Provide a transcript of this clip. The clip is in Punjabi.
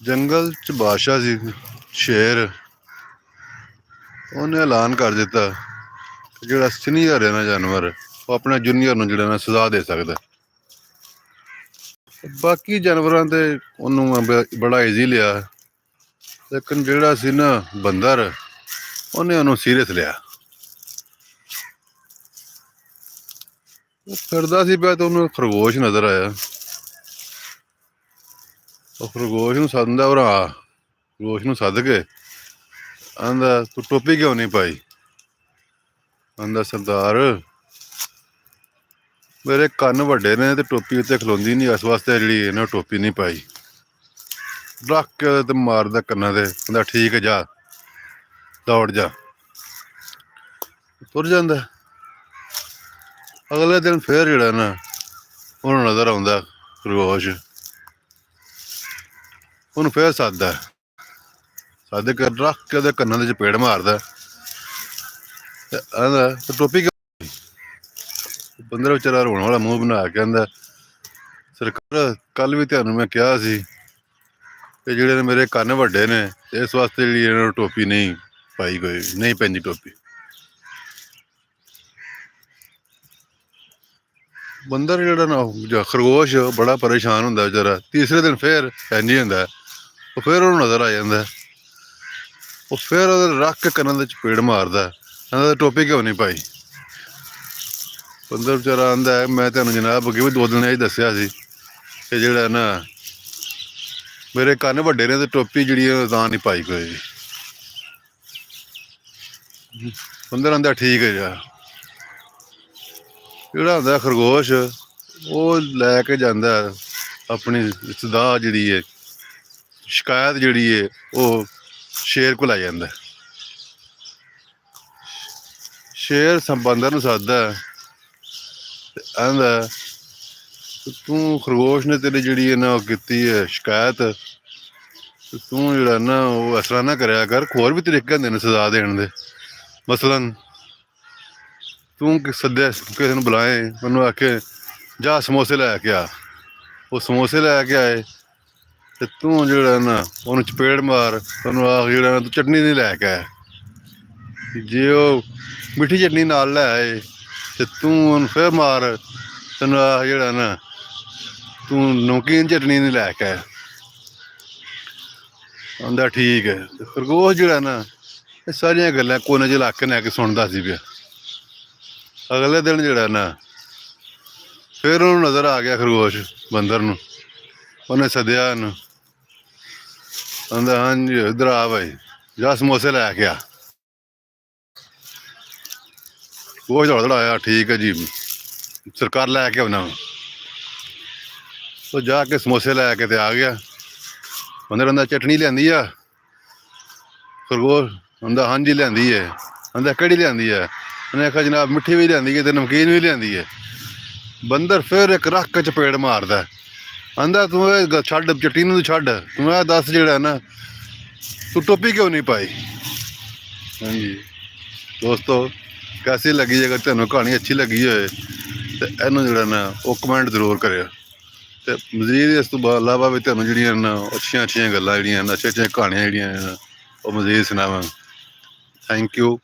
ਜੰਗਲ 'ਚ ਬਾਦਸ਼ਾਹ ਸੀ ਸ਼ੇਰ। ਉਹਨੇ ਐਲਾਨ ਕਰ ਦਿੱਤਾ ਕਿ ਜਿਹੜਾ ਸੀਨੀਅਰ ਹੈ ਨਾ ਜਾਨਵਰ, ਉਹ ਆਪਣੇ ਜੂਨੀਅਰ ਨੂੰ ਜਿਹੜਾ ਨਾ ਸਜ਼ਾ ਦੇ ਸਕਦਾ। ਬਾਕੀ ਜਾਨਵਰਾਂ ਤੇ ਉਹਨੂੰ ਬੜਾ ਈਜ਼ੀ ਲਿਆ, ਲੇਕਿਨ ਜਿਹੜਾ ਸੀ ਨਾ ਬੰਦਰ, ਉਹਨੇ ਉਹਨੂੰ ਸੀਰੀਅਸ ਲਿਆ। ਉਹ ਫਿਰਦਾ ਸੀ ਪਿਆ ਤੇ ਉਹਨੂੰ ਖਰਗੋਸ਼ ਨਜ਼ਰ ਆਇਆ। ਉਹ ਖਰਗੋਸ਼ ਨੂੰ ਸੱਦਦਾ, ਭਰਾ ਖਰਗੋਸ਼ ਨੂੰ ਸੱਦ ਕੇ ਆਂਦਾ, ਤੂੰ ਟੋਪੀ ਕਿਉਂ ਨਹੀਂ ਪਾਈ? ਆਂਦਾ, ਸਰਦਾਰ ਮੇਰੇ ਕੰਨ ਵੱਡੇ ਨੇ ਤੇ ਟੋਪੀ ਉੱਤੇ ਖਲੋਂਦੀ ਨਹੀਂ, ਇਸ ਵਾਸਤੇ ਜਿਹੜੀ ਇਹਨੇ ਟੋਪੀ ਨਹੀਂ ਪਾਈ। ਰੱਖ ਕੇ ਉਹਦੇ ਤੇ ਮਾਰਦਾ ਕੰਨਾਂ ਤੇ, ਕਹਿੰਦਾ ਠੀਕ ਹੈ ਜਾ ਦੌੜ ਜਾ। ਤੁਰ ਜਾਂਦਾ। ਅਗਲੇ ਦਿਨ ਫੇਰ ਜਿਹੜਾ ਨਾ ਉਹਨੂੰ ਨਜ਼ਰ ਆਉਂਦਾ ਖਰਗੋਸ਼, ਉਹਨੂੰ ਫੇਰ ਸੱਦਦਾ, ਸੱਦ ਕੇ ਰੱਖ ਕੇ ਉਹਦੇ ਕੰਨਾਂ ਦੇ ਚਪੇੜ ਮਾਰਦਾ ਤੇ ਆਂਦਾ ਟੋਪੀ ਕਿਉਂ? ਬੰਦਰ ਵਿਚਾਰਾ ਰੋਣ ਵਾਲਾ ਮੂੰਹ ਬਣਾ ਕੇ ਆਂਦਾ, ਸਰਕਾਰ ਕੱਲ ਵੀ ਤੁਹਾਨੂੰ ਮੈਂ ਕਿਹਾ ਸੀ ਕਿ ਜਿਹੜੇ ਨੇ ਮੇਰੇ ਕੰਨ ਵੱਡੇ ਨੇ, ਇਸ ਵਾਸਤੇ ਜਿਹੜੀ ਇਹਨਾਂ ਨੂੰ ਟੋਪੀ ਨਹੀਂ ਪਾਈ, ਕੋਈ ਨਹੀਂ ਪੈਂਦੀ ਟੋਪੀ। ਬੰਦਰ ਜਿਹੜਾ ਨਾ ਖਰਗੋਸ਼ ਬੜਾ ਪਰੇਸ਼ਾਨ ਹੁੰਦਾ ਵਿਚਾਰਾ। ਤੀਸਰੇ ਦਿਨ ਫੇਰ ਇੰਝ ਹੀ ਹੁੰਦਾ, ਉਹ ਫੇਰ ਉਹਨੂੰ ਨਜ਼ਰ ਆ ਜਾਂਦਾ, ਉਹ ਫੇਰ ਉਹਦੇ ਰੱਖ ਕੇ ਕੰਨਾਂ ਦੇ ਚਪੇੜ ਮਾਰਦਾ, ਕਹਿੰਦਾ ਟੋਪੀ ਕਿਉਂ ਨਹੀਂ ਪਾਈ? ਬੰਦਰ ਵਿਚਾਰਾ ਆਂਦਾ, ਮੈਂ ਤੁਹਾਨੂੰ ਜਨਾਬ ਅੱਗੇ ਵੀ 2 ਦਿਨ ਇਹ ਦੱਸਿਆ ਸੀ ਕਿ ਜਿਹੜਾ ਨਾ ਮੇਰੇ ਕੰਨ ਵੱਡੇ ਨੇ ਤੇ ਟੋਪੀ ਜਿਹੜੀ ਹੈ ਤਾਂ ਨਹੀਂ ਪਾਈ ਕੋਈ ਵੀ। ਬੰਦਰ ਆਂਦਾ ਠੀਕ ਹੈ ਯਾਰ। ਜਿਹੜਾ ਹੁੰਦਾ ਖਰਗੋਸ਼, ਉਹ ਲੈ ਕੇ ਜਾਂਦਾ ਆਪਣੀ ਸਦਾ ਜਿਹੜੀ ਹੈ, ਸ਼ਿਕਾਇਤ ਜਿਹੜੀ ਹੈ, ਉਹ ਸ਼ੇਰ ਕੋਲ ਲੈ ਜਾਂਦਾ। ਸ਼ੇਰ ਬੰਦਰ ਨੂੰ ਸੱਦਦਾ ਤੇ ਆਂਦਾ, ਤੂੰ ਖਰਗੋਸ਼ ਨੇ ਤੇਰੀ ਜਿਹੜੀ ਹੈ ਨਾ ਉਹ ਕੀਤੀ ਹੈ ਸ਼ਿਕਾਇਤ, ਤੂੰ ਜਿਹੜਾ ਨਾ ਉਹ ਇਸ ਤਰ੍ਹਾਂ ਨਾ ਕਰਿਆ ਕਰ, ਹੋਰ ਵੀ ਤਰੀਕੇ ਹੁੰਦੇ ਨੇ ਸਜ਼ਾ ਦੇਣ ਦੇ। ਮਸਲਨ ਤੂੰ ਸੱਦਿਆ ਕਿਸੇ ਨੂੰ ਬੁਲਾਏ, ਮੈਨੂੰ ਆਖੇ ਜਾ ਸਮੋਸੇ ਲੈ ਕੇ ਆ, ਉਹ ਸਮੋਸੇ ਲੈ ਕੇ ਆਏ ਤੇ ਤੂੰ ਜਿਹੜਾ ਨਾ ਉਹਨੂੰ ਚਪੇੜ ਮਾਰ, ਉਹਨੂੰ ਆਖ ਜਿਹੜਾ ਨਾ ਤੂੰ ਚਟਨੀ ਨਹੀਂ ਲੈ ਕੇ ਆਇਆ। ਜੇ ਉਹ ਮਿੱਠੀ ਚਟਨੀ ਨਾਲ ਲੈ ਆਏ ਤੇ ਤੂੰ ਉਹਨੂੰ ਫੇਰ ਮਾਰ, ਤੈਨੂੰ ਆਖ ਜਿਹੜਾ ਨਾ ਤੂੰ ਨਮਕੀਨ ਚਟਨੀ ਨਹੀਂ ਲੈ ਕੇ ਆਇਆ। ਆਂਦਾ ਠੀਕ ਹੈ। ਤੇ ਖਰਗੋਸ਼ ਜਿਹੜਾ ਨਾ ਇਹ ਸਾਰੀਆਂ ਗੱਲਾਂ ਕੋਨੇ 'ਚ ਲੱਗ ਕੇ ਲੈ ਕੇ ਸੁਣਦਾ ਸੀ ਪਿਆ। ਅਗਲੇ ਦਿਨ ਜਿਹੜਾ ਨਾ ਫੇਰ ਉਹਨੂੰ ਨਜ਼ਰ ਆ ਗਿਆ ਖਰਗੋਸ਼ ਬੰਦਰ ਨੂੰ, ਉਹਨੇ ਸੱਦਿਆ ਇਹਨੂੰ, ਆਂਦਾ ਹਾਂਜੀ ਇੱਧਰ ਆ ਭਾਈ, ਜਾ ਸਮੋਸੇ ਲੈ ਕੇ ਆ। ਉਹ ਦੌੜ ਆਇਆ, ਠੀਕ ਹੈ ਜੀ ਸਰਕਾਰ ਲੈ ਕੇ ਆਉਣਾ। ਉਹ ਜਾ ਕੇ ਸਮੋਸੇ ਲੈ ਕੇ ਤੇ ਆ ਗਿਆ। ਬੰਦਰ ਆਂਦਾ ਚਟਨੀ ਲਿਆਂਦੀ ਆ? ਖਰਗੋਸ਼ ਆਂਦਾ ਹਾਂਜੀ ਲਿਆਂਦੀ ਹੈ। ਆਂਦਾ ਕਿਹੜੀ ਲਿਆਂਦੀ ਹੈ? ਉਹਨੇ ਆਖਿਆ ਜਨਾਬ ਮਿੱਠੀ ਵੀ ਲਿਆਂਦੀ ਹੈ ਤੇ ਨਮਕੀਨ ਵੀ ਲਿਆਂਦੀ ਹੈ। ਬੰਦਰ ਫਿਰ ਇੱਕ ਰੱਖ ਕੇ ਚਪੇੜ ਮਾਰਦਾ, ਆਂਦਾ ਤੂੰ ਇਹ ਛੱਡ, ਚਟਨੀ ਨੂੰ ਛੱਡ, ਤੂੰ ਇਹ ਦੱਸ ਜਿਹੜਾ ਨਾ ਤੂੰ ਟੋਪੀ ਕਿਉਂ ਨਹੀਂ ਪਾਈ? ਹਾਂਜੀ ਦੋਸਤੋ, ਕੈਸੀ ਲੱਗੀ? ਅਗਰ ਤੁਹਾਨੂੰ ਕਹਾਣੀ ਅੱਛੀ ਲੱਗੀ ਹੋਏ ਤੇ ਇਹਨੂੰ ਜਿਹੜਾ ਨਾ ਉਹ ਕਮੈਂਟ ਜ਼ਰੂਰ ਕਰਿਓ। ਤੇ ਮਜ਼ੀਦ ਇਸ ਤੋਂ ਇਲਾਵਾ ਵੀ ਤੁਹਾਨੂੰ ਜਿਹੜੀਆਂ ਨਾ ਅੱਛੀਆਂ ਗੱਲਾਂ ਜਿਹੜੀਆਂ ਅੱਛੀਆਂ ਕਹਾਣੀਆਂ ਜਿਹੜੀਆਂ ਉਹ ਮਜ਼ੀਦ ਸੁਣਾਵਾਂ। Thank you.